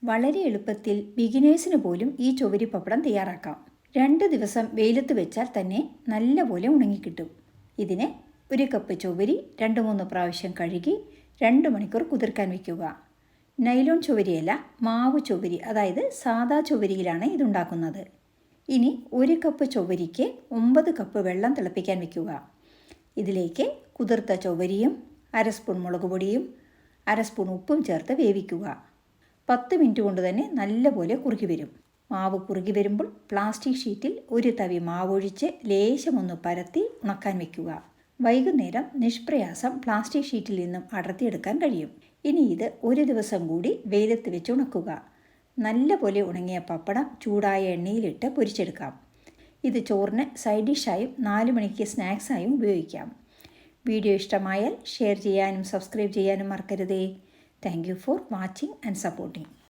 വളരെ എളുപ്പത്തിൽ ബിഗിനേഴ്സിന് പോലും ഈ ചൊവ്വരി പപ്പടം തയ്യാറാക്കാം. 2 ദിവസം വെയിലത്ത് വെച്ചാൽ തന്നെ നല്ലപോലെ ഉണങ്ങിക്കിട്ടും. ഇതിന് 1 കപ്പ് ചൊവ്വരി 2-3 പ്രാവശ്യം കഴുകി 2 മണിക്കൂർ കുതിർക്കാൻ വയ്ക്കുക. നൈലോൺ ചൊവ്വരിയല്ല, മാവ് ചൊവ്വരി, അതായത് സാദാ ചൊവ്വരിയിലാണ് ഇതുണ്ടാക്കുന്നത്. ഇനി 1 കപ്പ് ചൊവ്വരിക്ക് 9 കപ്പ് വെള്ളം തിളപ്പിക്കാൻ വയ്ക്കുക. ഇതിലേക്ക് കുതിർത്ത ചൊവ്വരിയും 1/2 സ്പൂൺ മുളക് പൊടിയും 1/2 സ്പൂൺ ഉപ്പും ചേർത്ത് വേവിക്കുക. 10 മിനിറ്റ് കൊണ്ട് തന്നെ നല്ലപോലെ കുറുകി വരും. മാവ് കുറുകി വരുമ്പോൾ പ്ലാസ്റ്റിക് ഷീറ്റിൽ 1 തവി മാവൊഴിച്ച് ലേശമൊന്ന് പരത്തി ഉണക്കാൻ വയ്ക്കുക. വൈകുന്നേരം നിഷ്പ്രയാസം പ്ലാസ്റ്റിക് ഷീറ്റിൽ നിന്നും അടർത്തിയെടുക്കാൻ കഴിയും. ഇനി ഇത് 1 ദിവസം കൂടി വെയിലത്ത് വെച്ച് ഉണക്കുക. നല്ലപോലെ ഉണങ്ങിയ പപ്പടം ചൂടായ എണ്ണയിലിട്ട് പൊരിച്ചെടുക്കാം. ഇത് ചോറിന് സൈഡ് ഡിഷായും 4 മണിക്ക് സ്നാക്സായും ഉപയോഗിക്കാം. വീഡിയോ ഇഷ്ടമായാൽ ഷെയർ ചെയ്യാനും സബ്സ്ക്രൈബ് ചെയ്യാനും മറക്കരുതേ. Thank you for watching and supporting.